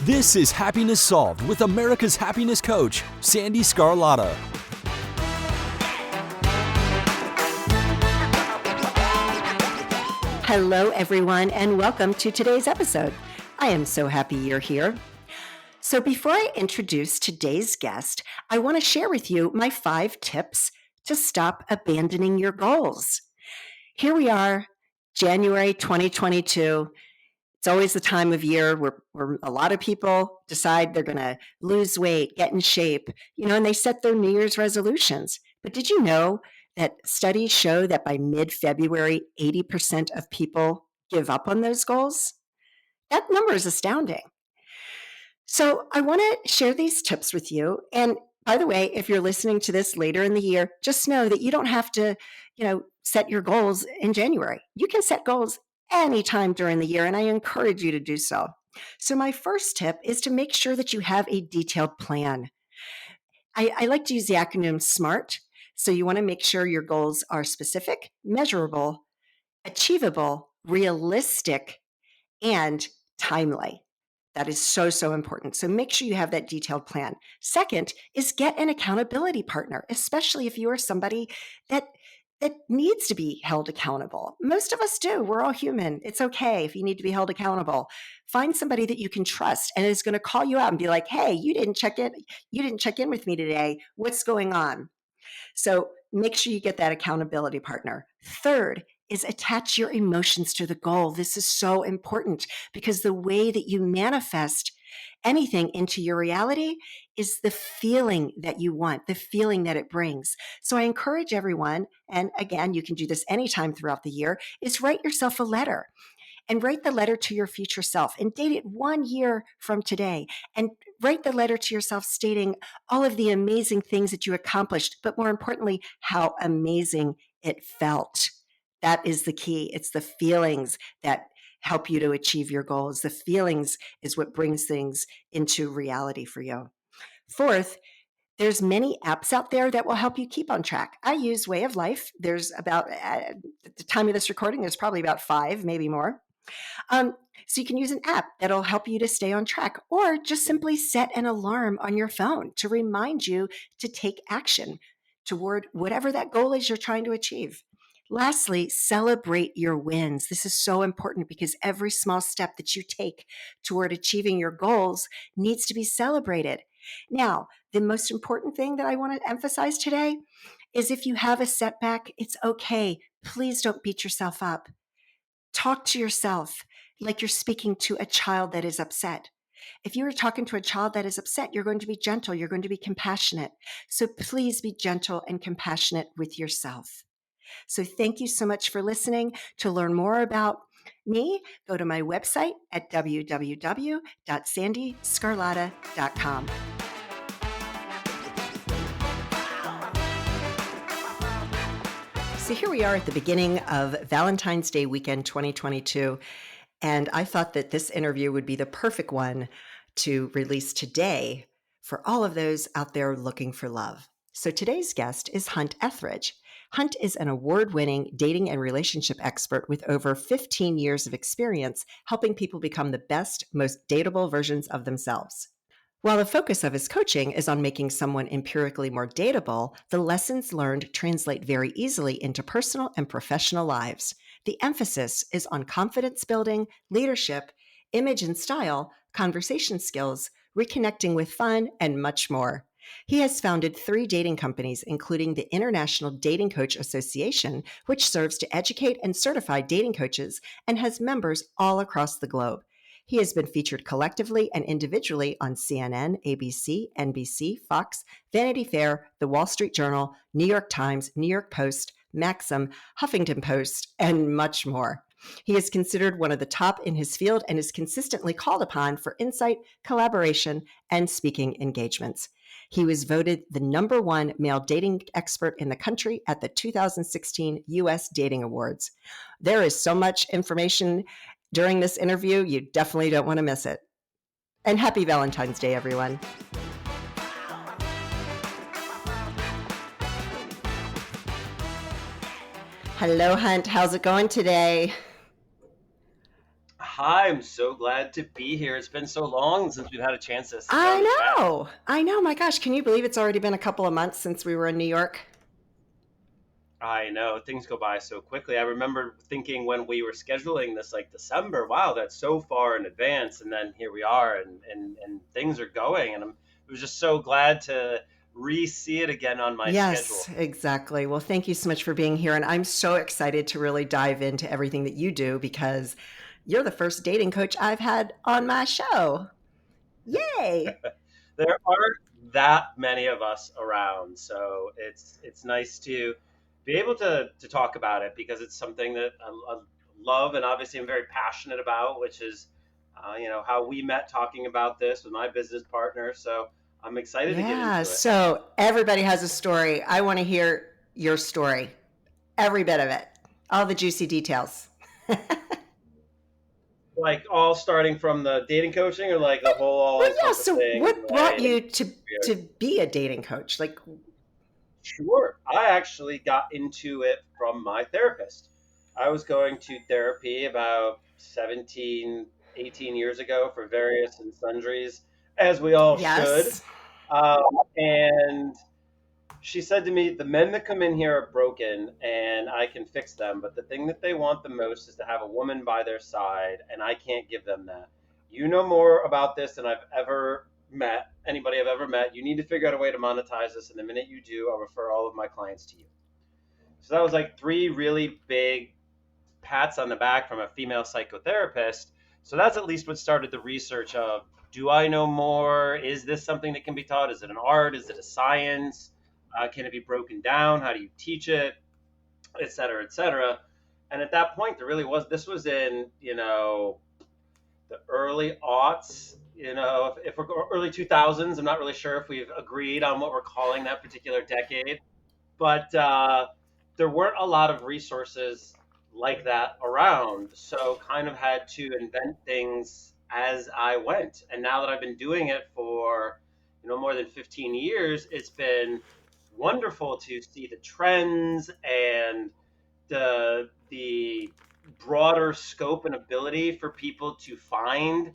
This is Happiness Solved with America's happiness coach, Sandee Scarlatta. Hello, everyone, and welcome to today's episode. I am so happy you're here. So before I introduce today's guest, I want to share with you my 5 tips to stop abandoning your goals. Here we are, January 2022. It's always the time of year where a lot of people decide they're going to lose weight, get in shape, and they set their New Year's resolutions. But did you know that studies show that by mid-February, 80% of people give up on those goals? That number is astounding. So I want to share these tips with you. And by the way, if you're listening to this later in the year, just know that you don't have to, set your goals in January. You can set goals anytime during the year, and I encourage you to do so. So my first tip is to make sure that you have a detailed plan. I like to use the acronym SMART. So you want to make sure your goals are specific, measurable, achievable, realistic, and timely. That is so, so important. So make sure you have that detailed plan. Second is get an accountability partner, especially if you are somebody that needs to be held accountable. Most of us do. We're all human. It's okay if you need to be held accountable. Find somebody that you can trust and is going to call you out and be like, hey, you didn't check in with me today. What's going on? So make sure you get that accountability partner. Third is attach your emotions to the goal. This is so important because the way that you manifest anything into your reality is the feeling that you want, the feeling that it brings. So I encourage everyone, and again, you can do this anytime throughout the year, is write yourself a letter. And write the letter to your future self and date it 1 year from today. And write the letter to yourself stating all of the amazing things that you accomplished, but more importantly, how amazing it felt. That is the key. It's the feelings that help you to achieve your goals. The feelings is what brings things into reality for you. Fourth, there's many apps out there that will help you keep on track. I use Way of Life. There's about, at the time of this recording, there's probably about 5, maybe more. So you can use an app that'll help you to stay on track, or just simply set an alarm on your phone to remind you to take action toward whatever that goal is you're trying to achieve. Lastly, celebrate your wins. This is so important because every small step that you take toward achieving your goals needs to be celebrated. Now, the most important thing that I want to emphasize today is if you have a setback, it's okay. Please don't beat yourself up. Talk to yourself like you're speaking to a child that is upset. If you are talking to a child that is upset, you're going to be gentle, you're going to be compassionate. So please be gentle and compassionate with yourself. So thank you so much for listening. To learn more about me, go to my website at www.sandeescarlatta.com. So here we are at the beginning of Valentine's Day weekend 2022, and I thought that this interview would be the perfect one to release today for all of those out there looking for love. So today's guest is Hunt Ethridge. Hunt is an award-winning dating and relationship expert with over 15 years of experience helping people become the best, most dateable versions of themselves. While the focus of his coaching is on making someone empirically more dateable, the lessons learned translate very easily into personal and professional lives. The emphasis is on confidence building, leadership, image and style, conversation skills, reconnecting with fun, and much more. He has founded 3 dating companies, including the International Dating Coach Association, which serves to educate and certify dating coaches and has members all across the globe. He has been featured collectively and individually on CNN, ABC, NBC, Fox, Vanity Fair, The Wall Street Journal, New York Times, New York Post, Maxim, Huffington Post, and much more. He is considered one of the top in his field and is consistently called upon for insight, collaboration, and speaking engagements. He was voted the #1 male dating expert in the country at the 2016 U.S. Dating Awards. There is so much information during this interview, you definitely don't want to miss it. And happy Valentine's Day, everyone. Hello, Hunt. How's it going today? Hi, I'm so glad to be here. It's been so long since we've had a chance to sit down and I chat. know. I know. My gosh, can you believe it's already been a couple of months since we were in New York? I know things go by so quickly. I remember thinking when we were scheduling this, like December, wow, that's so far in advance. And then here we are, and things are going. And I was just so glad to re-see it again on my Yes, schedule. exactly. Well, thank you so much for being here. And I'm so excited to really dive into everything that you do because you're the first dating coach I've had on my show. Yay. There aren't that many of us around, so it's nice to be able to talk about it because it's something that I love and obviously I'm very passionate about, which is how we met talking about this with my business partner. So I'm excited to get Yeah. into it. So everybody has a story. I want to hear your story, every bit of it, all the juicy details. Like all starting from the dating coaching or like the whole all Well, yeah. So, encompassing what brought way you into to be a dating coach? Like, Sure. I actually got into it from my therapist. I was going to therapy about 17, 18 years ago for various and sundries, as we all should. yes, Um, and she said to me, the men that come in here are broken and I can fix them. But the thing that they want the most is to have a woman by their side, and I can't give them that. You know more about this than I've ever met, anybody I've ever met. You need to figure out a way to monetize this. And the minute you do, I'll refer all of my clients to you. So that was like three really big pats on the back from a female psychotherapist. So that's at least what started the research of, do I know more? Is this something that can be taught? Is it an art? Is it a science? Can it be broken down? How do you teach it? Et cetera, et cetera. And at that point, there really was, this was in, the early aughts, if we're early 2000s, I'm not really sure if we've agreed on what we're calling that particular decade, but there weren't a lot of resources like that around. So kind of had to invent things as I went. And now that I've been doing it for more than 15 years, it's been wonderful to see the trends and the broader scope and ability for people to find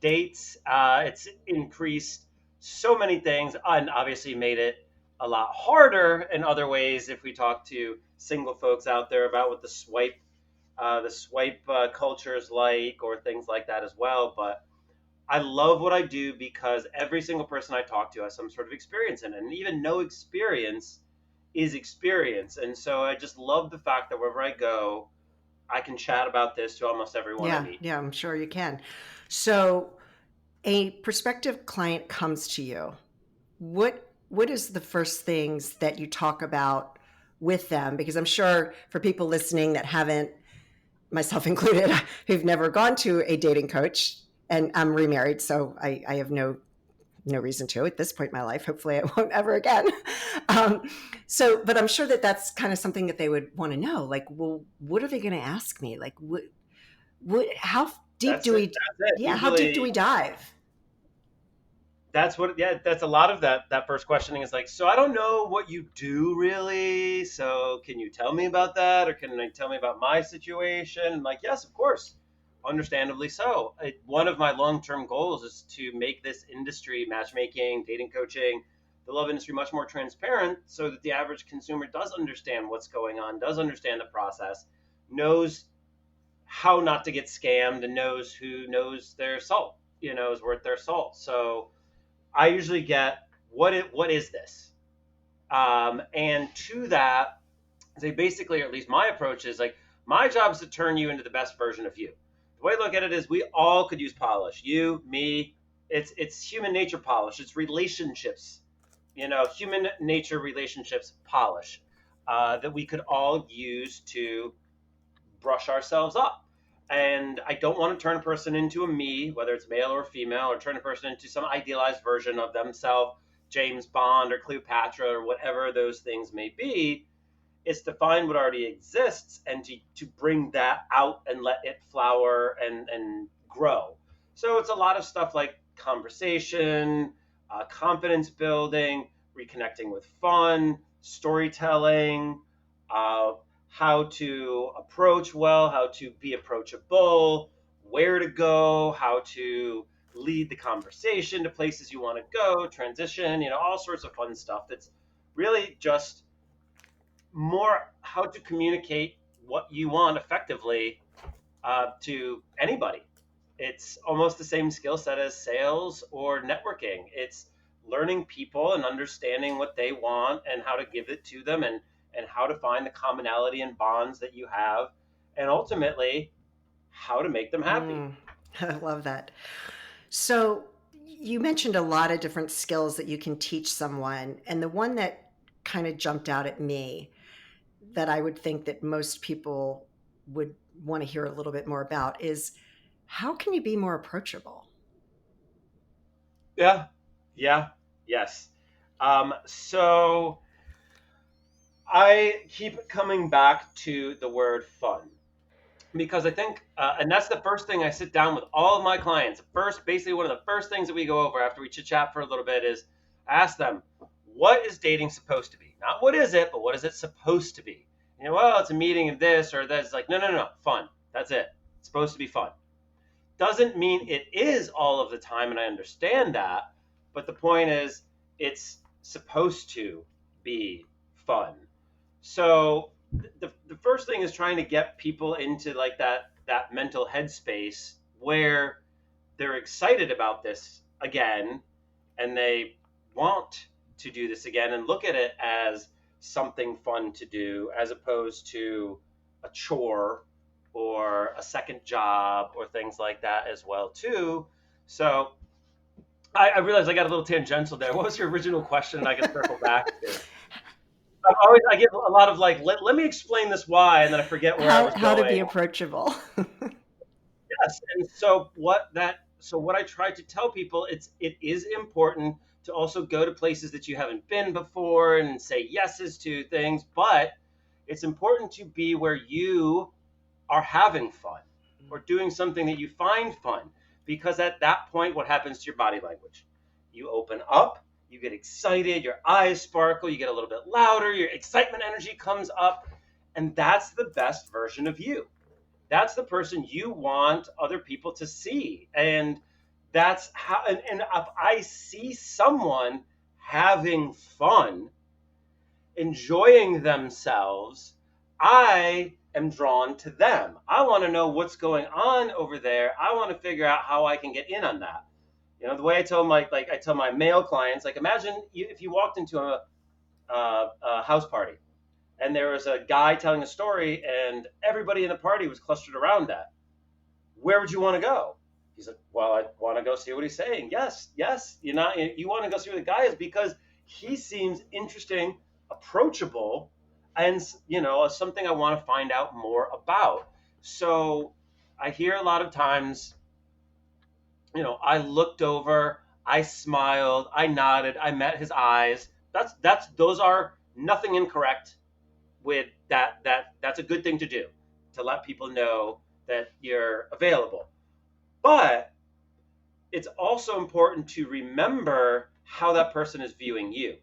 dates. It's increased so many things and obviously made it a lot harder in other ways if we talk to single folks out there about what the swipe culture is like or things like that as well. But I love what I do because every single person I talk to has some sort of experience in it, and even no experience is experience. And so I just love the fact that wherever I go, I can chat about this to almost everyone I yeah, meet. yeah, I'm sure you can. So, a prospective client comes to you. What is the first things that you talk about with them? Because I'm sure for people listening that haven't, myself included, who've never gone to a dating coach, and I'm remarried, so I have no reason to at this point in my life. Hopefully, I won't ever again. Um, so, but I'm sure that that's kind of something that they would want to know. Like, well, what are they going to ask me? Like, how deep That's do it. we? That's it. Yeah, how deep do Usually we dive? that's a lot of that first questioning is like, so I don't know what you do really. So can you tell me about that? Or can you tell me about my situation? And like, yes, of course. Understandably so. One of my long-term goals is to make this industry, matchmaking, dating coaching, the love industry, much more transparent so that the average consumer does understand what's going on, does understand the process, knows how not to get scammed, and knows who knows their salt, is worth their salt. So I usually get, what is this? And to that, they basically, or at least my approach is like, my job is to turn you into the best version of you. The way I look at it is we all could use polish. You, me, it's human nature polish. It's relationships, human nature relationships polish that we could all use to brush ourselves up. And I don't want to turn a person into a me, whether it's male or female, or turn a person into some idealized version of themselves, James Bond or Cleopatra or whatever those things may be. It's to find what already exists and to bring that out and let it flower and grow. So it's a lot of stuff like conversation, confidence building, reconnecting with fun, storytelling, uh, how to approach well, how to be approachable, where to go, how to lead the conversation to places you want to go, transition, all sorts of fun stuff that's really just more how to communicate what you want effectively to anybody. It's almost the same skill set as sales or networking. It's learning people and understanding what they want and how to give it to them, and how to find the commonality and bonds that you have, and ultimately how to make them happy. I love that. So you mentioned a lot of different skills that you can teach someone. And the one that kind of jumped out at me that I would think that most people would want to hear a little bit more about is, how can you be more approachable? Yeah, yeah, yes. So I keep coming back to the word fun, because I think, and that's the first thing I sit down with all of my clients. First, basically, one of the first things that we go over after we chit chat for a little bit is ask them, what is dating supposed to be? Not what is it, but what is it supposed to be? Well, it's a meeting of this or this. Like, no, fun. That's it. It's supposed to be fun. Doesn't mean it is all of the time, and I understand that. But the point is, it's supposed to be fun. So the first thing is trying to get people into like that mental headspace where they're excited about this again, and they want to do this again and look at it as something fun to do, as opposed to a chore or a second job or things like that as well too. So I realized I got a little tangential there. What was your original question? I can circle back to. I get a lot of like, let me explain this why, and then I forget where I was How to be going. approachable? Yes, and so what I try to tell people, it is important to also go to places that you haven't been before and say yeses to things, but it's important to be where you are having fun or doing something that you find fun, because at that point, what happens to your body language? You open up, you get excited, your eyes sparkle, you get a little bit louder, your excitement energy comes up, and that's the best version of you. That's the person you want other people to see. And that's how, and if I see someone having fun, enjoying themselves, I am drawn to them. I want to know what's going on over there. I want to figure out how I can get in on that. The way I tell I tell my male clients, like, imagine if you walked into a house party and there was a guy telling a story and everybody in the party was clustered around that. Where would you want to go? He's like, well, I want to go see what he's saying. Yes. You want to go see what the guy is because he seems interesting, approachable, and something I want to find out more about. So I hear a lot of times, I looked over, I smiled, I nodded, I met his eyes. Those are nothing incorrect with that. That's a good thing to do, to let people know that you're available. But it's also important to remember how that person is viewing you.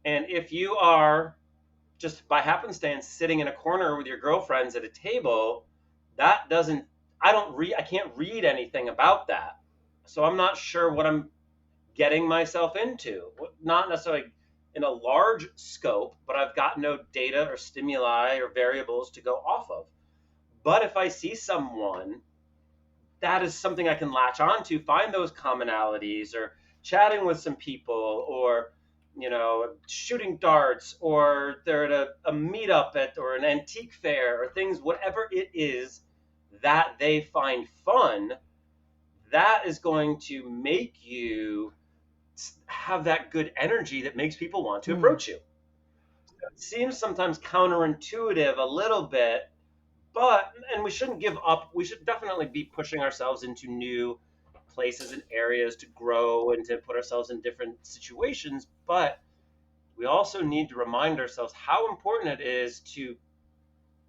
And if you are just by happenstance sitting in a corner with your girlfriends at a table, that doesn't, I can't read anything about that. So I'm not sure what I'm getting myself into. Not necessarily in a large scope, but I've got no data or stimuli or variables to go off of. But if I see someone, that is something I can latch on to, find those commonalities, or chatting with some people, or shooting darts, or they're at a meetup or an antique fair, or things, whatever it is that they find fun, that is going to make you have that good energy that makes people want to approach you. It seems sometimes counterintuitive a little bit, and we shouldn't give up. We should definitely be pushing ourselves into new places and areas to grow and to put ourselves in different situations. But we also need to remind ourselves how important it is to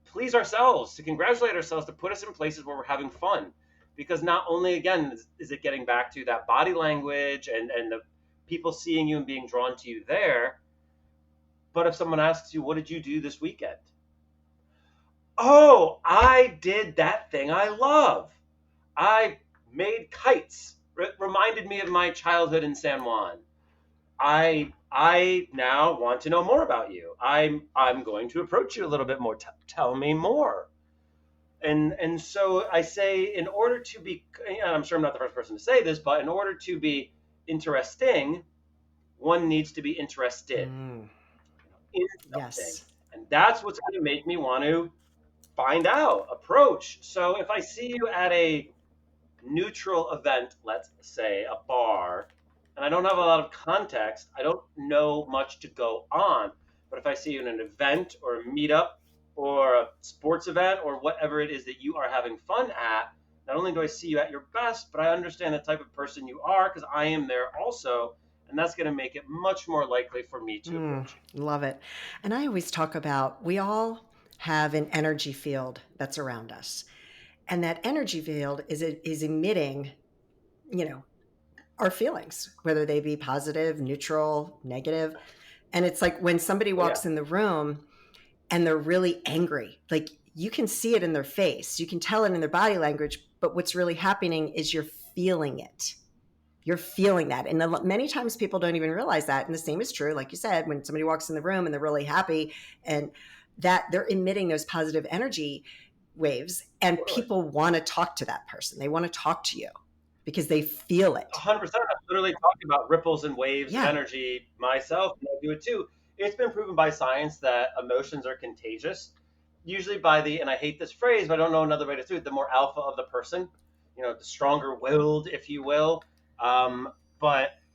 please ourselves, to congratulate ourselves, to put us in places where we're having fun. Because not only, again, is it getting back to that body language and the people seeing you and being drawn to you there, but if someone asks you, what did you do this weekend? Oh, I did that thing I love. I made kites. Reminded me of my childhood in San Juan. I now want to know more about you. I'm going to approach you a little bit more. Tell me more. And so I say, in order to be, and I'm sure I'm not the first person to say this, but in order to be interesting, one needs to be interested in something. Yes. And that's what's going to make me want to find out, approach. So if I see you at a neutral event, let's say a bar, and I don't have a lot of context, I don't know much to go on. But if I see you in an event or a meetup or a sports event or whatever it is that you are having fun at, not only do I see you at your best, but I understand the type of person you are because I am there also. And that's going to make it much more likely for me to approach you. Love it. And I always talk about, we all have an energy field that's around us. And that energy field is emitting, our feelings, whether they be positive, neutral, negative. And it's like when somebody walks in the room and they're really angry, like you can see it in their face, you can tell it in their body language, but what's really happening is you're feeling it. You're feeling that. And many times people don't even realize that. And the same is true, like you said, when somebody walks in the room and they're really happy and that they're emitting those positive energy waves, and people want to talk to that person. They want to talk to you because they feel it. 100%. I'm literally talking about ripples and waves of energy myself, and I do it too. It's been proven by science that emotions are contagious, usually by and I hate this phrase, but I don't know another way to do it, the more alpha of the person, the stronger willed, if you will. And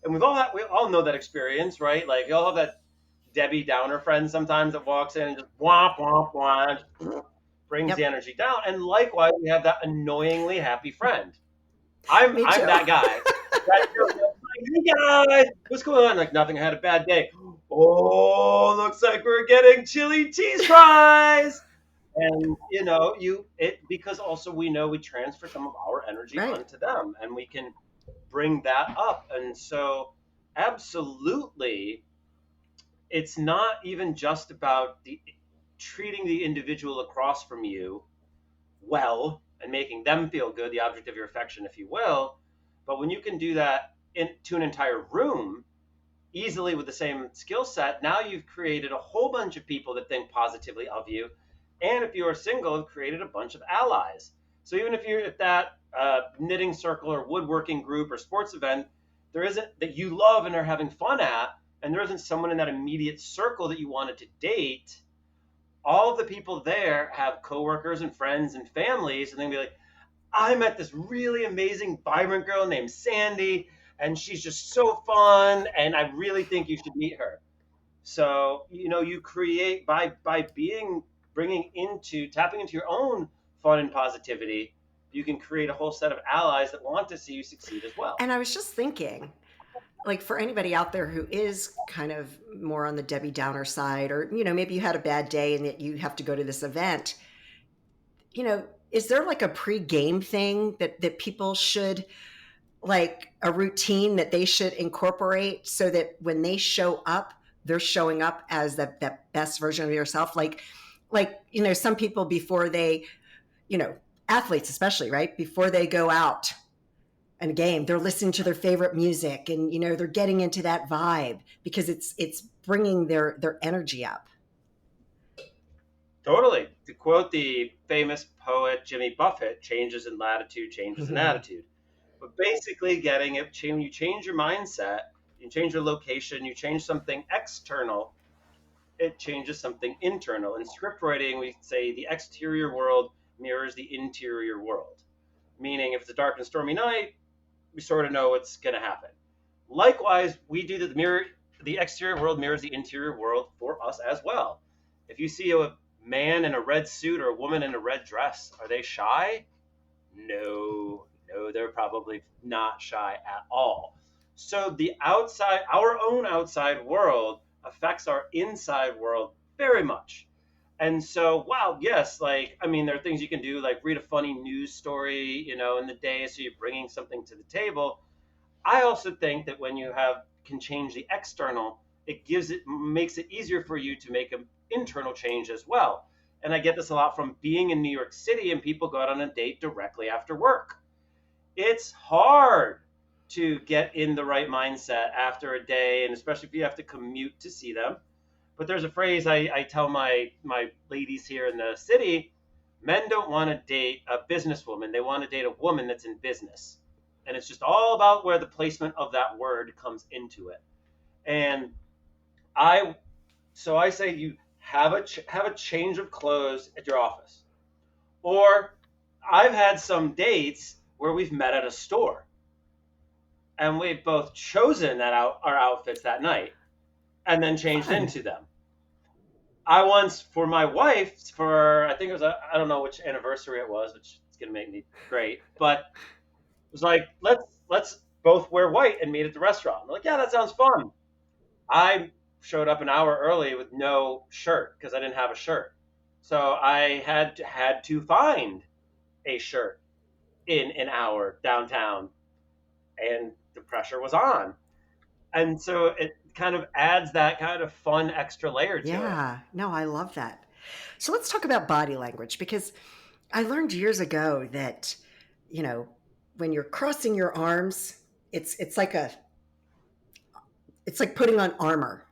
we all know that experience, right? Like you all have that Debbie Downer friend sometimes that walks in and just womp, womp, womp, brings the energy down. And likewise, we have that annoyingly happy friend. I'm that guy. Hey guys, what's going on? Like nothing. I had a bad day. Oh, looks like we're getting chili cheese fries. And because also we know we transfer some of our energy onto them, and we can bring that up. And so, absolutely, it's not even just about treating the individual across from you well and making them feel good, the object of your affection, if you will. But when you can do that to an entire room easily with the same skill set, now you've created a whole bunch of people that think positively of you. And if you are single, have created a bunch of allies. So even if you're at that knitting circle or woodworking group or sports event, there isn't that you love and are having fun at, and there isn't someone in that immediate circle that you wanted to date, all of the people there have coworkers and friends and families, and they'll be like, I met this really amazing, vibrant girl named Sandee, and she's just so fun, and I really think you should meet her. So, you create by tapping into your own fun and positivity, you can create a whole set of allies that want to see you succeed as well. And I was just thinking, like for anybody out there who is kind of more on the Debbie Downer side, or, maybe you had a bad day and that you have to go to this event, is there like a pre-game thing that people should, like a routine that they should incorporate so that when they show up, they're showing up as that best version of yourself? Like, some people before they, athletes especially, right? Before they go out in a game, they're listening to their favorite music and, they're getting into that vibe because it's bringing their energy up. Totally. To quote the famous poet Jimmy Buffett, changes in latitude, changes in attitude. But basically when you change your mindset, you change your location, you change something external, it changes something internal. In script writing, we say the exterior world mirrors the interior world. Meaning if it's a dark and stormy night, we sort of know what's going to happen. Likewise, we do the exterior world mirrors the interior world for us as well. If you see a man in a red suit or a woman in a red dress, are they shy? No, they're probably not shy at all. So our own outside world affects our inside world very much. And so, wow, yes, there are things you can do, like read a funny news story, in the day, so you're bringing something to the table. I also think that when you can change the external, makes it easier for you to make an internal change as well. And I get this a lot from being in New York City, and people go out on a date directly after work. It's hard to get in the right mindset after a day, and especially if you have to commute to see them. But there's a phrase I tell my ladies here in the city: men don't want to date a businesswoman, they want to date a woman that's in business. And it's just all about where the placement of that word comes into it. And I so I say you have a change of clothes at your office. Or I've had some dates where we've met at a store and we've both chosen our outfits that night and then changed Fun. into them. I once, for my wife, for I think it was I don't know which anniversary it was, which is gonna make me great, but it was like let's both wear white and meet at the restaurant. I'm like, yeah, that sounds fun. I showed up an hour early with no shirt because I didn't have a shirt, so I had to find a shirt in an hour downtown, and the pressure was on. And so it kind of adds that kind of fun extra layer to it. Yeah, no, I love that. So let's talk about body language because I learned years ago that, you know, when you're crossing your arms, it's like it's like putting on armor.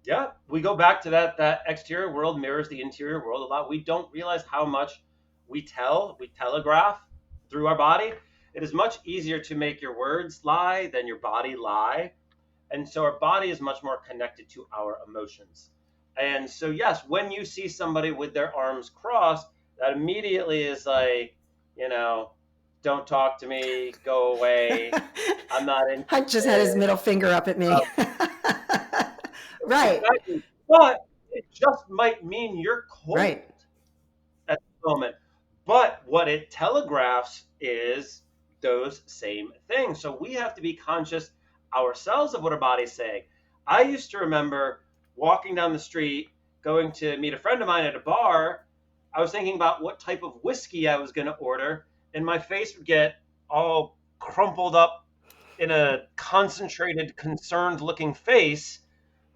Yeah, we go back to that exterior world mirrors the interior world a lot. We don't realize how much we telegraph through our body. It is much easier to make your words lie than your body lie. And so our body is much more connected to our emotions. And so, yes, when you see somebody with their arms crossed, that immediately is like, you know, don't talk to me, go away. I'm not Hunt just had his interested. middle finger up at me. Uh, Right, exactly. But it just might mean you're cold right. at the moment. But what it telegraphs is those same things. So we have to be conscious ourselves of what our body's saying. I used to remember walking down the street, going to meet a friend of mine at a bar. I was thinking about what type of whiskey I was going to order, and my face would get all crumpled up in a concentrated, concerned looking face,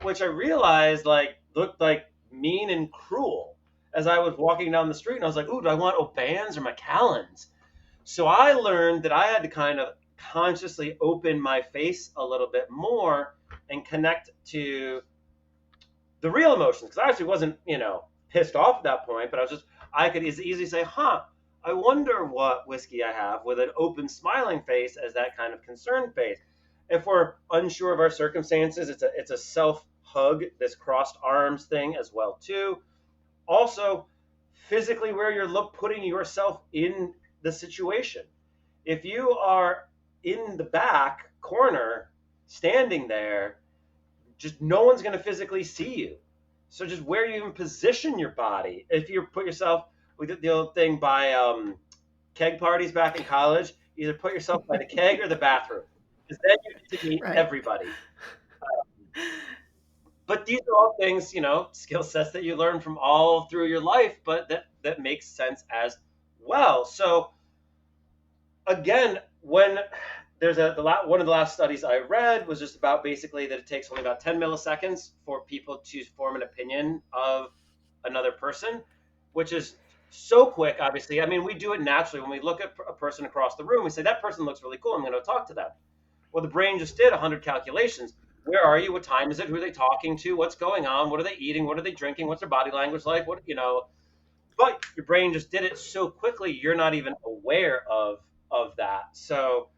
which I realized like looked like mean and cruel as I was walking down the street. And I was like, ooh, do I want O'Ban's or Macallan's? So I learned that I had to kind of consciously open my face a little bit more and connect to the real emotions. Because I actually wasn't, pissed off at that point, but I could easily say, I wonder what whiskey I have, with an open smiling face as that kind of concerned face. If we're unsure of our circumstances, it's a self hug, this crossed arms thing as well too. Also, physically where you're putting yourself in the situation. If you are in the back corner standing there, just no one's going to physically see you. So just where you even position your body. If you put yourself, we did the old thing by keg parties back in college, either put yourself by the keg or the bathroom, because then you get to meet Right. everybody. But these are all things, skill sets that you learn from all through your life, but that makes sense as well. So again, when there's one of the last studies I read was just about basically that it takes only about 10 milliseconds for people to form an opinion of another person, which is so quick, obviously. I mean, we do it naturally. When we look at a person across the room, we say, that person looks really cool, I'm going to talk to them. Well, the brain just did 100 calculations. Where are you? What time is it? Who are they talking to? What's going on? What are they eating? What are they drinking? What's their body language like? But your brain just did it so quickly, you're not even aware of that. So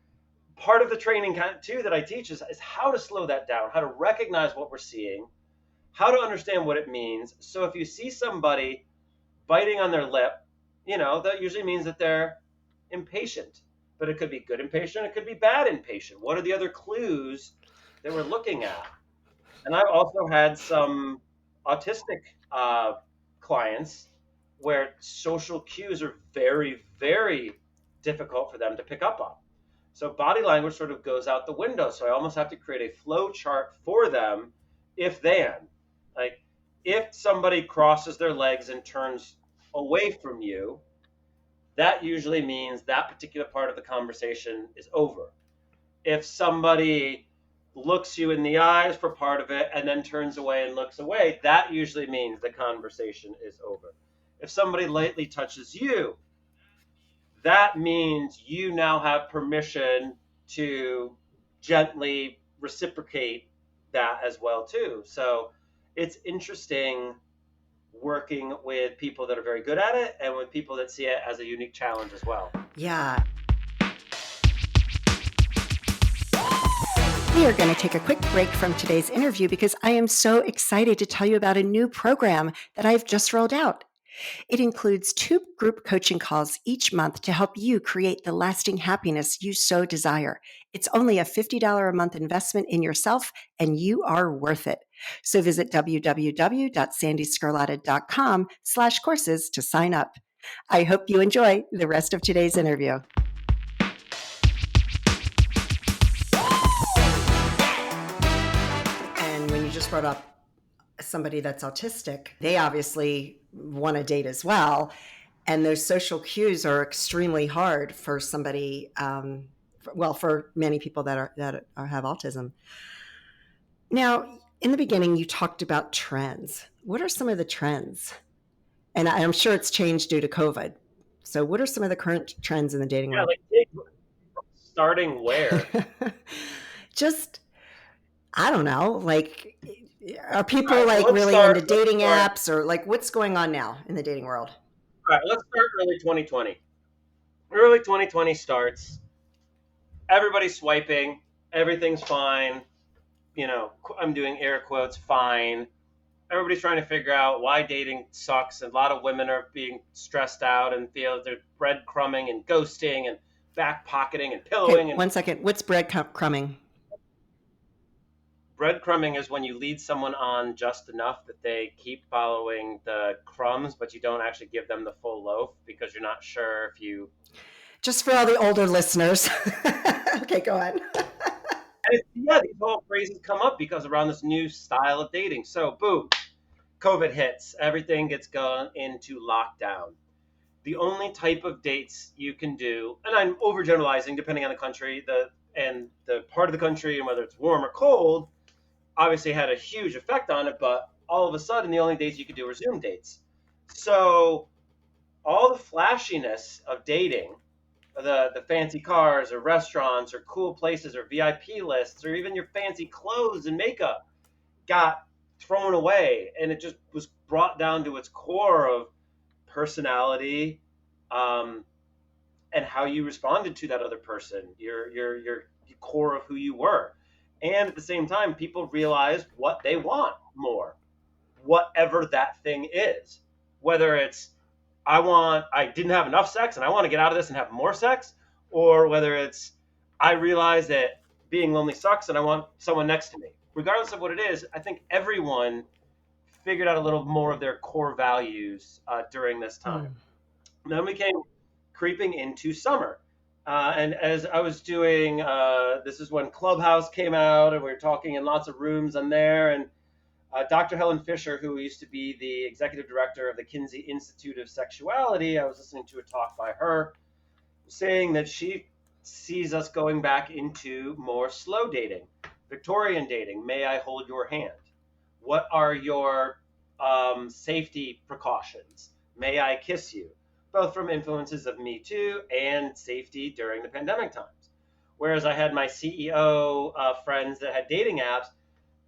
part of the training too that I teach is how to slow that down, how to recognize what we're seeing, how to understand what it means. So if you see somebody biting on their lip, that usually means that they're impatient. But it could be good impatient, it could be bad impatient. What are the other clues that we're looking at? And I've also had some autistic clients where social cues are very, very difficult for them to pick up on. So body language sort of goes out the window. So I almost have to create a flow chart for them if then. Like if somebody crosses their legs and turns away from you, that usually means that particular part of the conversation is over. If somebody looks you in the eyes for part of it and then turns away and looks away, that usually means the conversation is over. If somebody lightly touches you, that means you now have permission to gently reciprocate that as well too. So it's interesting working with people that are very good at it and with people that see it as a unique challenge as well. Yeah. We are going to take a quick break from today's interview because I am so excited to tell you about a new program that I've just rolled out. It includes 2 group coaching calls each month to help you create the lasting happiness you so desire. It's only a $50 a month investment in yourself, and you are worth it. So visit www.sandeescarlatta.com/courses to sign up. I hope you enjoy the rest of today's interview. And when you just brought up somebody that's autistic, they obviously want to date as well. And those social cues are extremely hard for somebody, for many people that have autism. Now, in the beginning, you talked about trends. What are some of the trends? And I'm sure it's changed due to COVID. So what are some of the current trends in the dating world? Like starting where? Just, I don't know, like, are people really into dating apps, or like what's going on now in the dating world? All right, let's start early 2020. Early 2020 starts. Everybody's swiping. Everything's fine. I'm doing air quotes, fine. Everybody's trying to figure out why dating sucks. And a lot of women are being stressed out and feel that they're breadcrumbing and ghosting and backpocketing and pillowing. Okay, 1 second. What's breadcrumbing? Breadcrumbing is when you lead someone on just enough that they keep following the crumbs, but you don't actually give them the full loaf because you're not sure if you... Just for all the older listeners. Okay, go on. Yeah, these whole phrases come up because around this new style of dating. So, boom, COVID hits. Everything gets gone into lockdown. The only type of dates you can do, and I'm overgeneralizing depending on the country, the part of the country, and whether it's warm or cold, obviously had a huge effect on it, but all of a sudden the only dates you could do were Zoom dates. So all the flashiness of dating, the fancy cars or restaurants or cool places or VIP lists or even your fancy clothes and makeup got thrown away, and it just was brought down to its core of personality, and how you responded to that other person, your core of who you were. And at the same time, people realize what they want more, whatever that thing is. Whether it's, I didn't have enough sex and I want to get out of this and have more sex, or whether it's, I realize that being lonely sucks and I want someone next to me. Regardless of what it is, I think everyone figured out a little more of their core values during this time. Then we came creeping into summer. And as I was doing, this is when Clubhouse came out, and we were talking in lots of rooms on there. And Dr. Helen Fisher, who used to be the executive director of the Kinsey Institute of Sexuality, I was listening to a talk by her saying that she sees us going back into more slow dating, Victorian dating. May I hold your hand? What are your safety precautions? May I kiss you? Both from influences of Me Too and safety during the pandemic times. Whereas I had my CEO friends that had dating apps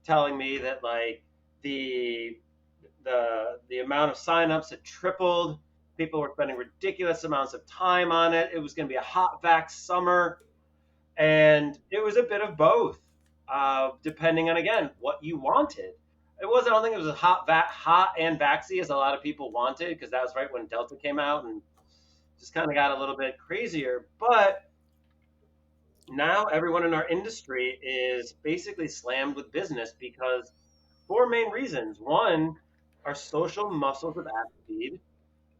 telling me that like the amount of signups had tripled. People were spending ridiculous amounts of time on it. It was going to be a hot vax summer, and it was a bit of both, depending on, again, what you wanted. I don't think it was as hot and vaxy as a lot of people wanted, because that was right when Delta came out and just kind of got a little bit crazier. But now everyone in our industry is basically slammed with business because 4 main reasons. One, our social muscles have atrophied,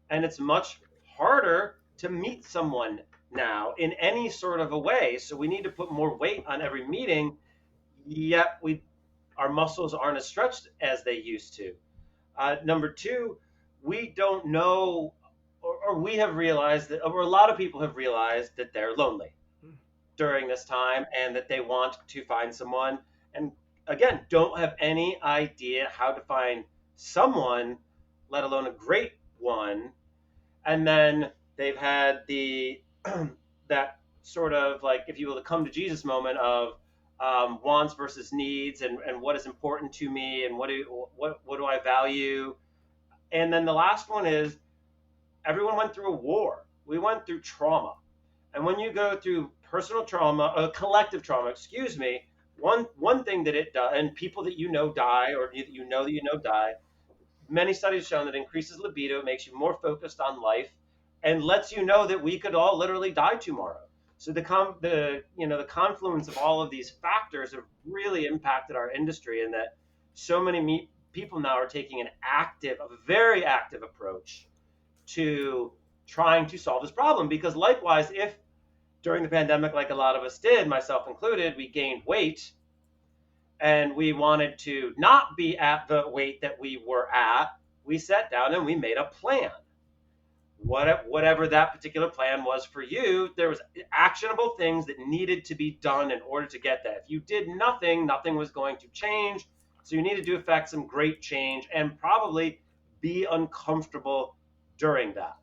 and it's much harder to meet someone now in any sort of a way. So we need to put more weight on every meeting, yet our muscles aren't as stretched as they used to. Number 2, we don't know, or we have realized that, or a lot of people have realized that they're lonely during this time and that they want to find someone, and again, don't have any idea how to find someone, let alone a great one. And then they've had the that sort of like, if you will, the come to Jesus moment of wants versus needs, and what is important to me, and what do I value. And then the last one is, everyone went through a war. We went through trauma. And when you go through personal trauma, collective trauma, excuse me, one thing that it does, and people that you know die, or that you know die, many studies have shown that increases libido, makes you more focused on life, and lets you know that we could all literally die tomorrow. So the confluence of all of these factors have really impacted our industry, and that so many people now are taking a very active approach to trying to solve this problem. Because likewise, if during the pandemic, like a lot of us did, myself included, we gained weight and we wanted to not be at the weight that we were at, we sat down and we made a plan. Whatever that particular plan was for you, there was actionable things that needed to be done in order to get that. If you did nothing, nothing was going to change. So you needed to affect some great change and probably be uncomfortable during that.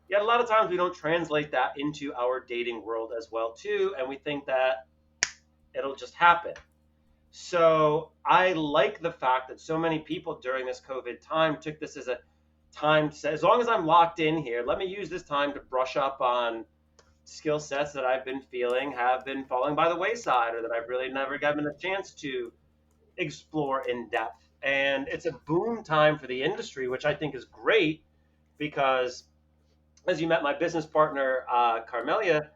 Yet a lot of times we don't translate that into our dating world as well too, and we think that it'll just happen. So I like the fact that so many people during this COVID time took this as a time to say, as long as I'm locked in here, let me use this time to brush up on skill sets that I've been feeling have been falling by the wayside, or that I've really never given a chance to explore in depth. And it's a boom time for the industry, which I think is great, because as you met my business partner, Carmelia,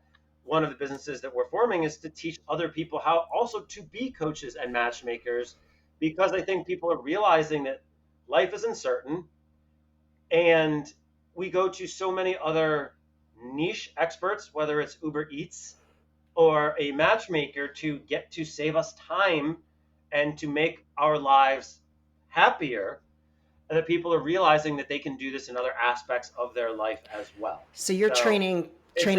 one of the businesses that we're forming is to teach other people how also to be coaches and matchmakers, because I think people are realizing that life is uncertain, and we go to so many other niche experts, whether it's Uber Eats or a matchmaker, to get to save us time and to make our lives happier, and that people are realizing that they can do this in other aspects of their life as well. So you're training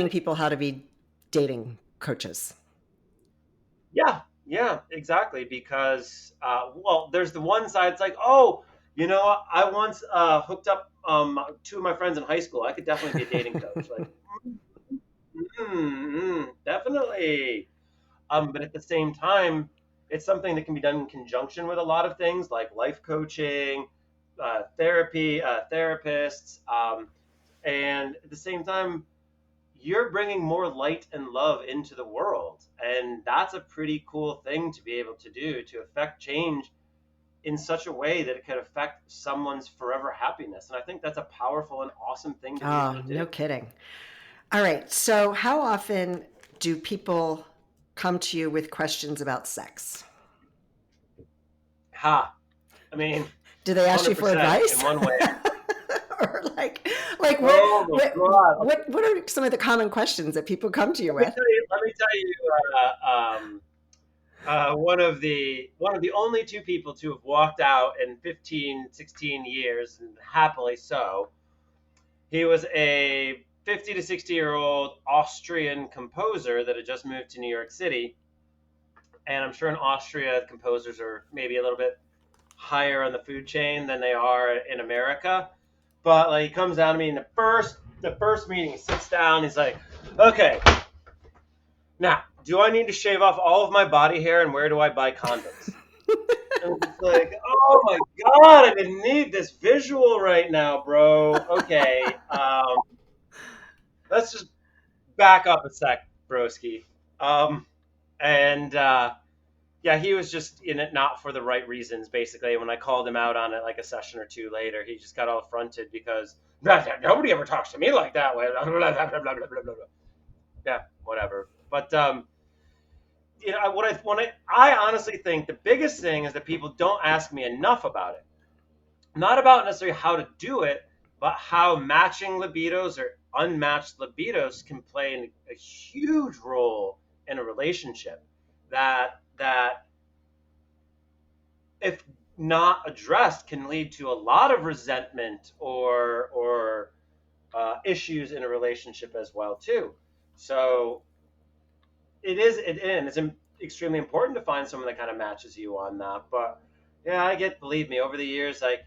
people how to be dating coaches. Yeah, exactly. Because, well, there's the one side, it's like, oh, I once hooked up two of my friends in high school. I could definitely be a dating coach. Like, definitely. But at the same time, it's something that can be done in conjunction with a lot of things like life coaching, therapy, therapists, and at the same time, you're bringing more light and love into the world. And that's a pretty cool thing to be able to do, to affect change in such a way that it could affect someone's forever happiness. And I think that's a powerful and awesome thing to be able to do. No kidding. All right. So how often do people come to you with questions about sex? I mean, do they ask you for advice? In one way. Or what are some of the common questions that people come to you with? Let me tell you, one of the only two people to have walked out in 15, 16 years, and happily so. He was a 50 to 60-year-old Austrian composer that had just moved to New York City. And I'm sure in Austria, composers are maybe a little bit higher on the food chain than they are in America. But like, he comes down to me in the first meeting, he sits down, he's like, okay, now, do I need to shave off all of my body hair, and where do I buy condoms? And it's like, oh my God, I didn't need this visual right now, bro. Okay, let's just back up a sec, broski. Yeah, he was just in it not for the right reasons, basically. When I called him out on it like a session or two later, he just got all affronted because nobody ever talks to me like that. Yeah, whatever. But I honestly think the biggest thing is that people don't ask me enough about it. Not about necessarily how to do it, but how matching libidos or unmatched libidos can play a huge role in a relationship. That if not addressed can lead to a lot of resentment or issues in a relationship as well too. So it's extremely important to find someone that kind of matches you on that. But yeah, believe me, over the years, like,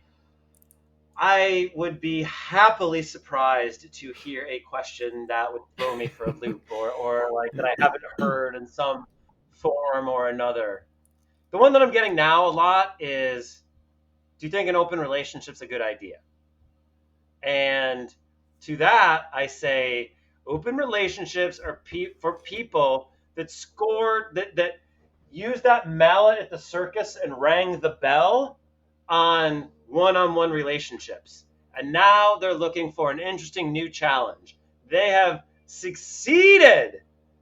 I would be happily surprised to hear a question that would throw me for a loop, or like that I haven't heard in some form or another. The one that I'm getting now a lot is, do you think an open relationship's a good idea? And to that, I say open relationships are for people that scored, that use that mallet at the circus and rang the bell on one relationships. And now they're looking for an interesting new challenge. They have succeeded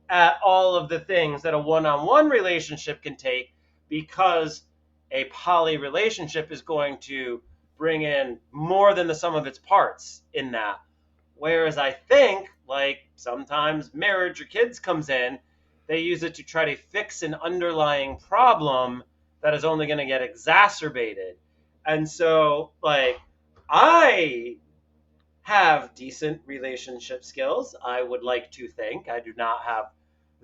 at all of the things that a one-on-one relationship can take, because a poly relationship is going to bring in more than the sum of its parts in that. Whereas I think, like, sometimes marriage or kids comes in, they use it to try to fix an underlying problem that is only going to get exacerbated. And so, like, I have decent relationship skills. I would like to think I do not have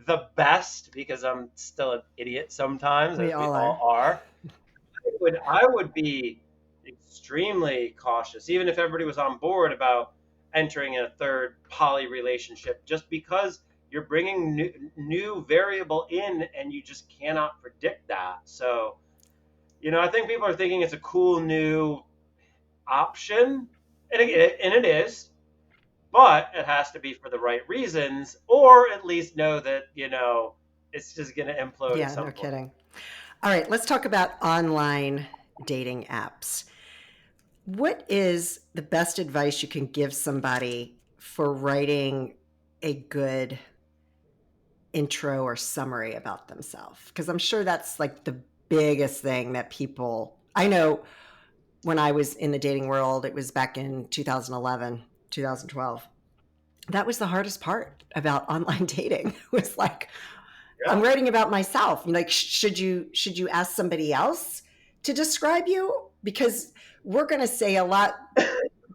the best, because I'm still an idiot sometimes, as we all are. I would be extremely cautious, even if everybody was on board about entering a third poly relationship, just because you're bringing new variable in and you just cannot predict that. So, I think people are thinking it's a cool new option, and it is, but it has to be for the right reasons, or at least know that, it's just going to implode at some point. Kidding. All right, let's talk about online dating apps. What is the best advice you can give somebody for writing a good intro or summary about themselves? Because I'm sure that's like the biggest thing that people, I know when I was in the dating world, it was back in 2011, 2012. That was the hardest part about online dating. Was like, I'm writing about myself. Like, should you ask somebody else to describe you? Because we're going to say a lot,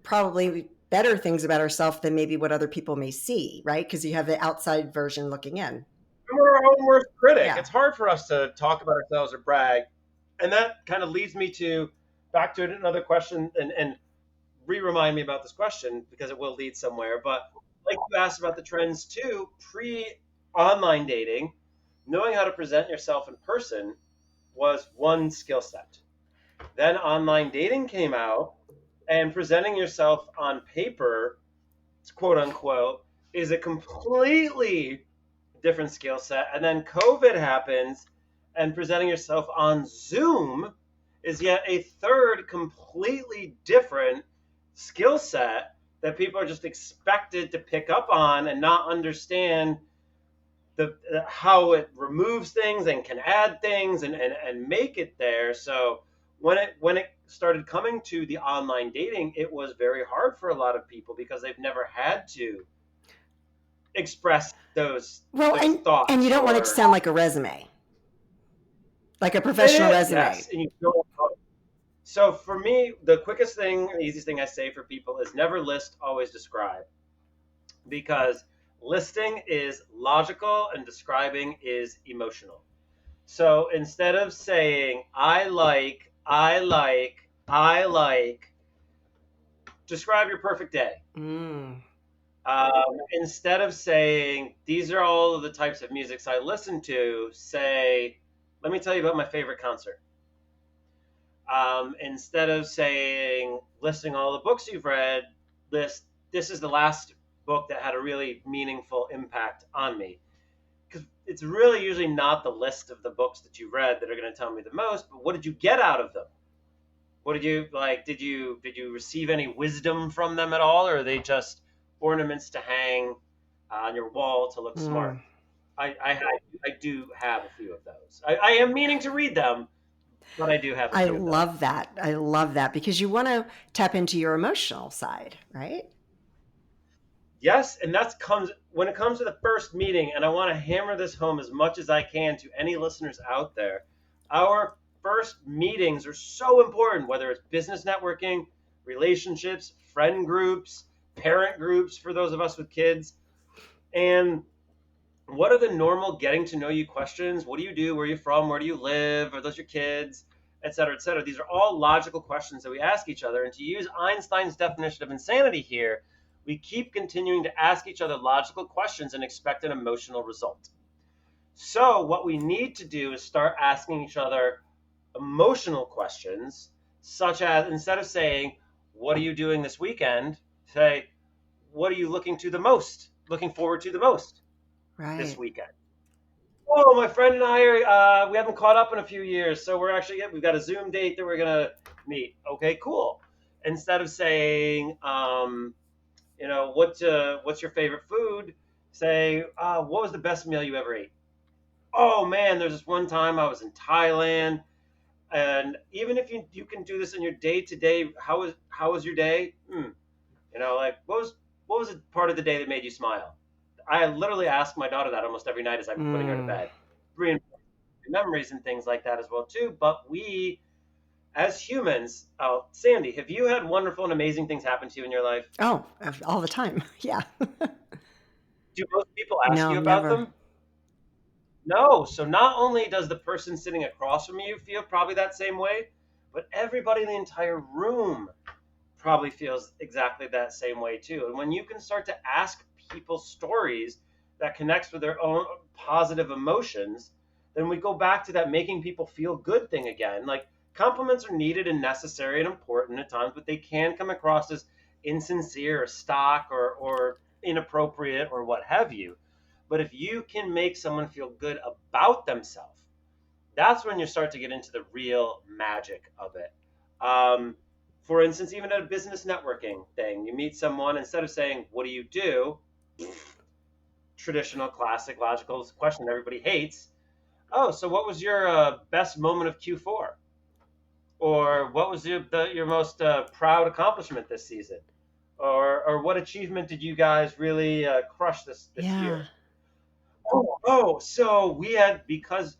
probably better things about ourselves than maybe what other people may see, right? Because you have the outside version looking in. We're our own worst critic. Yeah. It's hard for us to talk about ourselves or brag. And that kind of leads me back to another question, and remind me about this question, because it will lead somewhere. But like you asked about the trends too, pre-online dating, knowing how to present yourself in person was one skill set. Then online dating came out, and presenting yourself on paper, quote unquote, is a completely different skill set. And then COVID happens, and presenting yourself on Zoom is yet a third completely different skill set that people are just expected to pick up on and not understand how it removes things and can add things and make it there. So when it started coming to the online dating, it was very hard for a lot of people, because they've never had to express those thoughts. And you don't want it to sound like a resume, like a professional resume. Yes, and you don't. So for me, the quickest thing, the easiest thing I say for people is never list, always describe. Because listing is logical and describing is emotional. So instead of saying, I like, describe your perfect day. Instead of saying, these are all of the types of musics I listen to, say, let me tell you about my favorite concert. Instead of saying, listing all the books you've read, this is the last book that had a really meaningful impact on me. Because it's really usually not the list of the books that you read that are going to tell me the most, but what did you get out of them? What did you like? Did you receive any wisdom from them at all, or are they just ornaments to hang on your wall to look smart? I do have a few of those. I am meaning to read them, but I do have a few of them. I love that, because you want to tap into your emotional side, right? Yes, and when it comes to the first meeting, and I want to hammer this home as much as I can to any listeners out there. Our first meetings are so important, whether it's business networking, relationships, friend groups, parent groups for those of us with kids. And what are the normal getting to know you questions? What do you do? Where are you from? Where do you live? Are those your kids? et cetera, et cetera. These are all logical questions that we ask each other. And to use Einstein's definition of insanity here, we keep continuing to ask each other logical questions and expect an emotional result. So what we need to do is start asking each other emotional questions, such as, instead of saying, what are you doing this weekend? Say, what are you looking forward to the most this weekend? Oh, my friend and I are, we haven't caught up in a few years, so we've got a Zoom date that we're gonna meet. Okay, cool. Instead of saying, what's your favorite food? Say, what was the best meal you ever ate? Oh man, there's this one time I was in Thailand, and even if you can do this in your day to day, how was your day? Like what was the part of the day that made you smile? I literally ask my daughter that almost every night as I'm putting her to bed. Reinforcing memories and things like that as well too. But we, as humans, Sandee, have you had wonderful and amazing things happen to you in your life? Oh, all the time. Yeah. Do most people ask No, you about never. them? No. So not only does the person sitting across from you feel probably that same way, but everybody in the entire room probably feels exactly that same way too. And when you can start to ask people stories that connects with their own positive emotions, then we go back to that making people feel good thing again. Like, compliments are needed and necessary and important at times, but they can come across as insincere or stock or inappropriate or what have you. But if you can make someone feel good about themselves, that's when you start to get into the real magic of it. For instance, even at a business networking thing, you meet someone, instead of saying, what do you do? Traditional, classic, logical question everybody hates. Oh, so what was your best moment of Q4? Or what was your most proud accomplishment this season? Or what achievement did you guys really crush this year? So because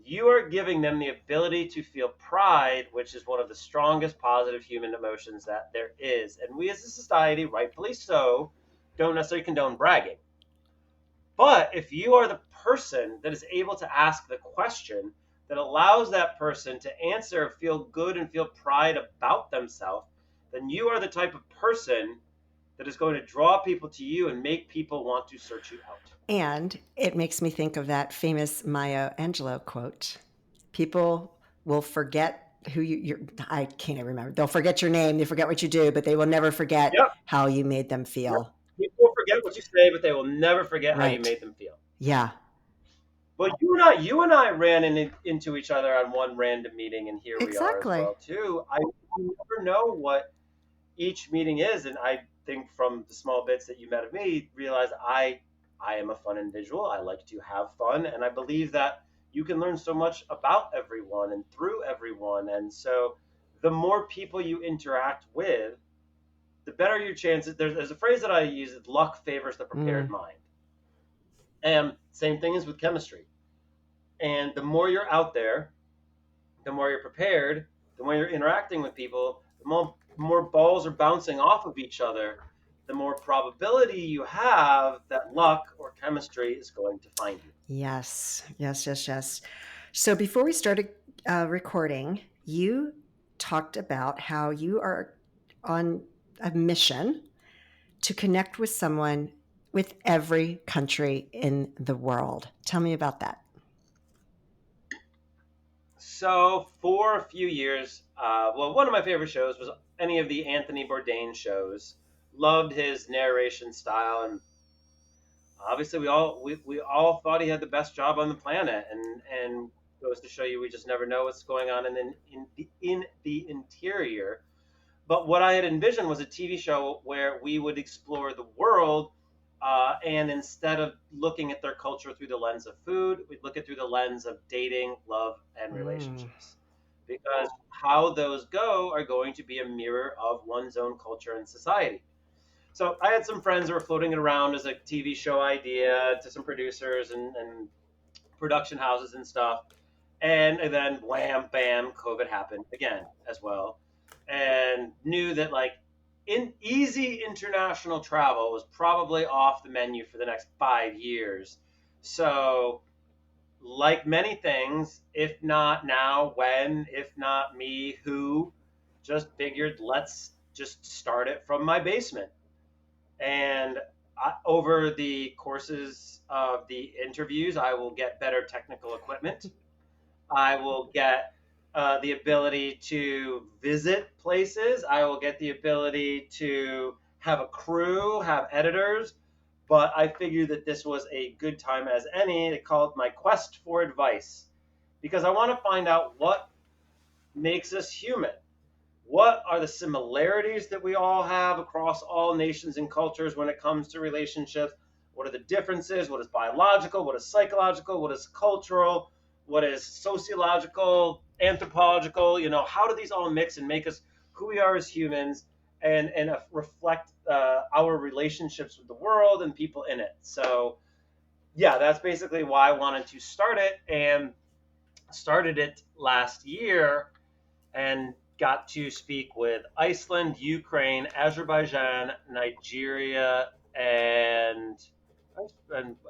you are giving them the ability to feel pride, which is one of the strongest positive human emotions that there is. And we as a society, rightfully so, don't necessarily condone bragging. But if you are the person that is able to ask the question that allows that person to answer, feel good, and feel pride about themselves, then you are the type of person that is going to draw people to you and make people want to search you out. And it makes me think of that famous Maya Angelou quote. People will forget who I can't remember. They'll forget your name. They forget what you do, but they will never forget how you made them feel. Yep. People will forget what you say, but they will never forget how you made them feel. Yeah. Well, you and I ran into each other on one random meeting, and here we are as well too. I never know what each meeting is, and I think from the small bits that you met of me, realize I am a fun individual. I like to have fun, and I believe that you can learn so much about everyone and through everyone. And so the more people you interact with, the better your chances. There's a phrase that I use: luck favors the prepared mind. And same thing is with chemistry. And the more you're out there, the more you're prepared, the more you're interacting with people, the more balls are bouncing off of each other, the more probability you have that luck or chemistry is going to find you. Yes. So before we started recording, you talked about how you are on a mission to connect with someone with every country in the world. Tell me about that. So for a few years, one of my favorite shows was any of the Anthony Bourdain shows. Loved his narration style, and obviously we all thought he had the best job on the planet. And goes to show you, we just never know what's going on in the interior. But what I had envisioned was a TV show where we would explore the world, and instead of looking at their culture through the lens of food, we'd look at through the lens of dating, love, and relationships. Because how those go are going to be a mirror of one's own culture and society. So I had some friends that were floating it around as a TV show idea to some producers and production houses and stuff. And then wham, bam, COVID happened again as well. And knew that easy international travel was probably off the menu for the next 5 years. So like many things, if not now, when, if not me, who, just figured let's just start it from my basement. And over the courses of the interviews, I will get better technical equipment. I will get the ability to visit places. I will get the ability to have a crew, have editors. But I figured that this was a good time as any to call it my quest for advice, because I want to find out what makes us human. What are the similarities that we all have across all nations and cultures when it comes to relationships? What are the differences? What is biological? What is psychological? What is cultural? What is sociological, anthropological? How do these all mix and make us who we are as humans, and reflect our relationships with the world and people in it? So, yeah, that's basically why I wanted to start it, and started it last year, and got to speak with Iceland, Ukraine, Azerbaijan, Nigeria, and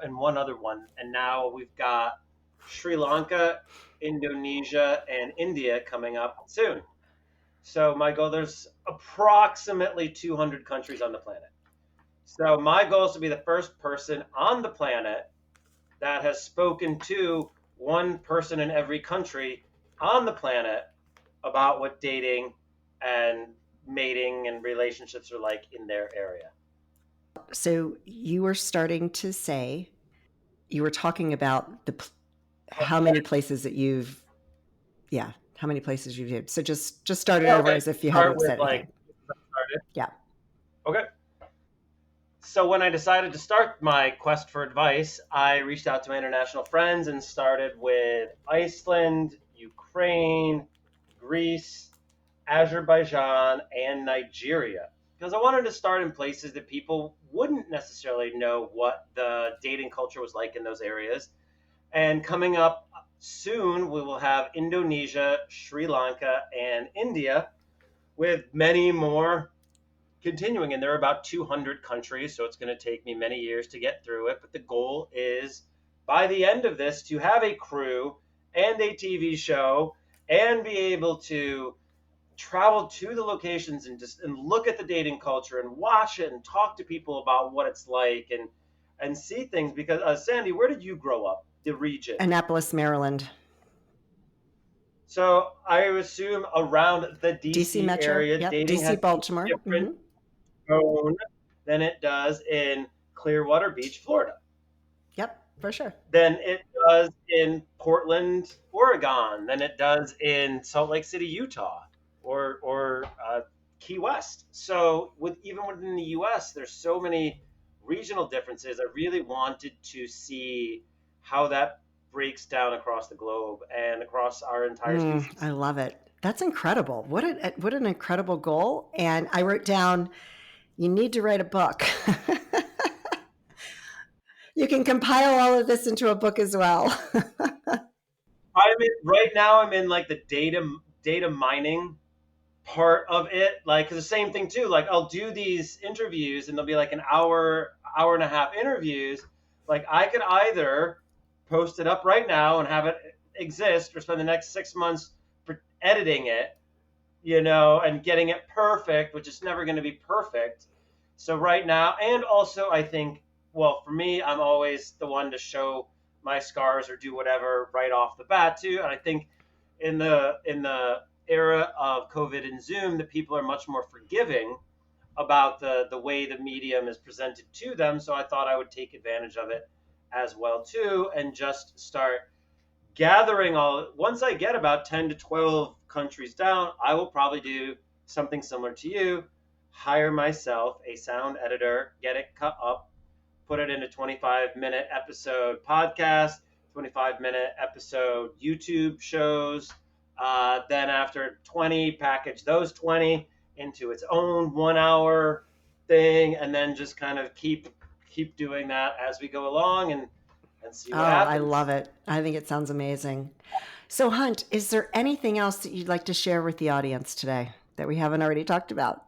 one other one. And now we've got Sri Lanka, Indonesia, and India coming up soon. So my goal, there's approximately 200 countries on the planet. So my goal is to be the first person on the planet that has spoken to one person in every country on the planet about what dating and mating and relationships are like in their area. So you were starting to say, you were talking about how many places that how many places you've did. So just start it over as if you hadn't said anything. Yeah. Okay. So when I decided to start my quest for advice, I reached out to my international friends and started with Iceland, Ukraine, Greece, Azerbaijan, and Nigeria, because I wanted to start in places that people wouldn't necessarily know what the dating culture was like in those areas. And coming up soon, we will have Indonesia, Sri Lanka, and India, with many more continuing. And there are about 200 countries, so it's going to take me many years to get through it. But the goal is, by the end of this, to have a crew and a TV show and be able to travel to the locations and look at the dating culture and watch it and talk to people about what it's like, and see things. Because Sandee, where did you grow up? The region? Annapolis, Maryland. So I assume around the DC Metro area, yep. dating DC, has Baltimore. different tone than it does in Clearwater Beach, Florida. Yep, for sure. Than it does in Portland, Oregon. Than it does in Salt Lake City, Utah, or Key West. So even within the U.S., there's so many regional differences. I really wanted to see how that breaks down across the globe and across our entire species. I love it. That's incredible. What an incredible goal. And I wrote down, you need to write a book. You can compile all of this into a book as well. Right now I'm in like the data mining part of it, like, 'cause the same thing too, like I'll do these interviews and they'll be like an hour and a half interviews. Like I could either post it up right now and have it exist, or spend the next 6 months editing it, and getting it perfect, which is never going to be perfect. So right now, and also I think, well, for me, I'm always the one to show my scars or do whatever right off the bat too. And I think in the era of COVID and Zoom, that people are much more forgiving about the way the medium is presented to them. So I thought I would take advantage of it as well too, and just start gathering once I get about 10 to 12 countries down, I will probably do something similar to you, hire myself a sound editor, get it cut up, put it in a 25-minute episode podcast, 25-minute episode YouTube shows. Then after 20, package those 20 into its own 1 hour thing, and then just kind of keep doing that as we go along, and see what happens. I love it. I think it sounds amazing. So Hunt, is there anything else that you'd like to share with the audience today that we haven't already talked about?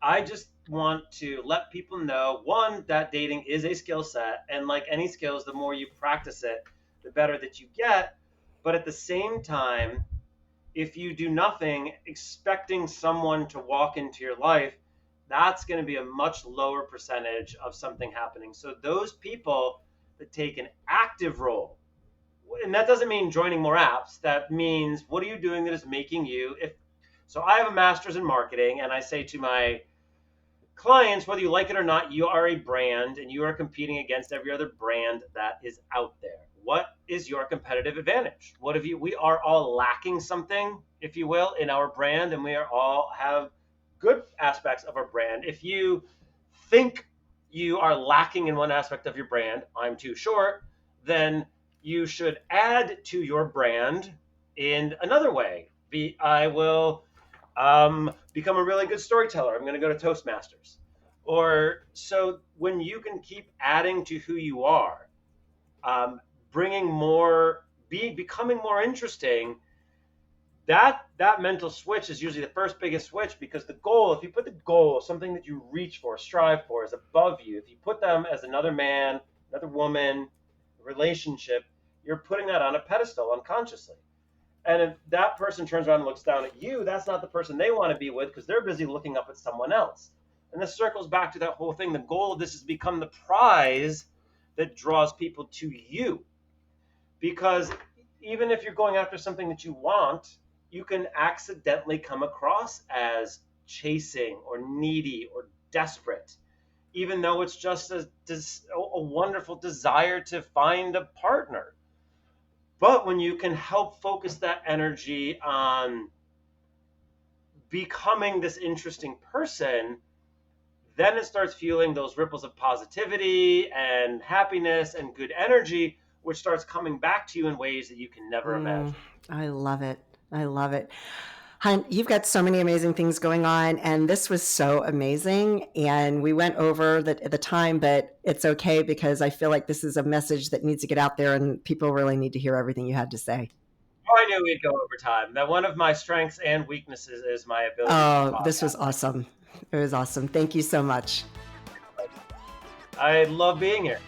I just want to let people know, one, that dating is a skill set. And like any skills, the more you practice it, the better that you get. But at the same time, if you do nothing expecting someone to walk into your life, that's going to be a much lower percentage of something happening. So those people that take an active role, and that doesn't mean joining more apps. That means, what are you doing that is making you, if so I have a master's in marketing, and I say to my clients, whether you like it or not, you are a brand and you are competing against every other brand that is out there. What is your competitive advantage? What have you? We are all lacking something, if you will, in our brand, and we are all have good aspects of our brand. If you think you are lacking in one aspect of your brand, I'm too short, then you should add to your brand in another way. I will become a really good storyteller. I'm going to go to Toastmasters. Or so when you can keep adding to who you are, bringing more, becoming more interesting, that mental switch is usually the first biggest switch, because the goal, if you put the goal, something that you reach for, strive for, is above you, if you put them as another man, another woman, relationship, you're putting that on a pedestal unconsciously. And if that person turns around and looks down at you, that's not the person they want to be with, because they're busy looking up at someone else. And this circles back to that whole thing. The goal of this is to become the prize that draws people to you. Because even if you're going after something that you want, you can accidentally come across as chasing or needy or desperate, even though it's just a wonderful desire to find a partner. But when you can help focus that energy on becoming this interesting person, then it starts fueling those ripples of positivity and happiness and good energy, which starts coming back to you in ways that you can never imagine. I love it. I love it. Hunt, you've got so many amazing things going on, and this was so amazing. And we went over the time, but it's okay, because I feel like this is a message that needs to get out there, and people really need to hear everything you had to say. Oh, I knew we'd go over time. That one of my strengths and weaknesses is my ability to talk. This was awesome. It was awesome. Thank you so much. I love being here.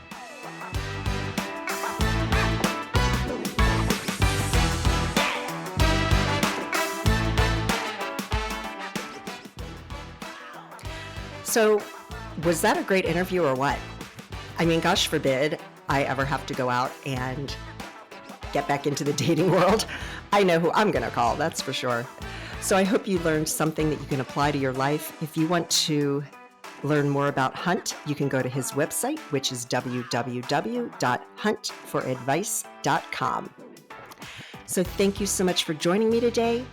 So, was that a great interview or what? I mean, gosh forbid I ever have to go out and get back into the dating world. I know who I'm going to call, that's for sure. So I hope you learned something that you can apply to your life. If you want to learn more about Hunt, you can go to his website, which is www.huntforadvice.com. So thank you so much for joining me today.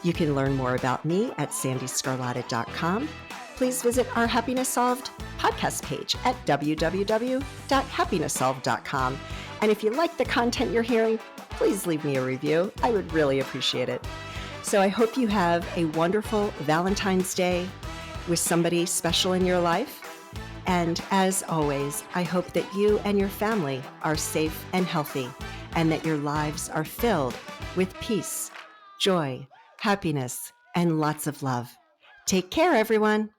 You can learn more about me at sandeescarlatta.com. Please visit our Happiness Solved podcast page at www.happinesssolved.com. And if you like the content you're hearing, please leave me a review. I would really appreciate it. So I hope you have a wonderful Valentine's Day with somebody special in your life. And as always, I hope that you and your family are safe and healthy, and that your lives are filled with peace, joy, happiness, and lots of love. Take care, everyone.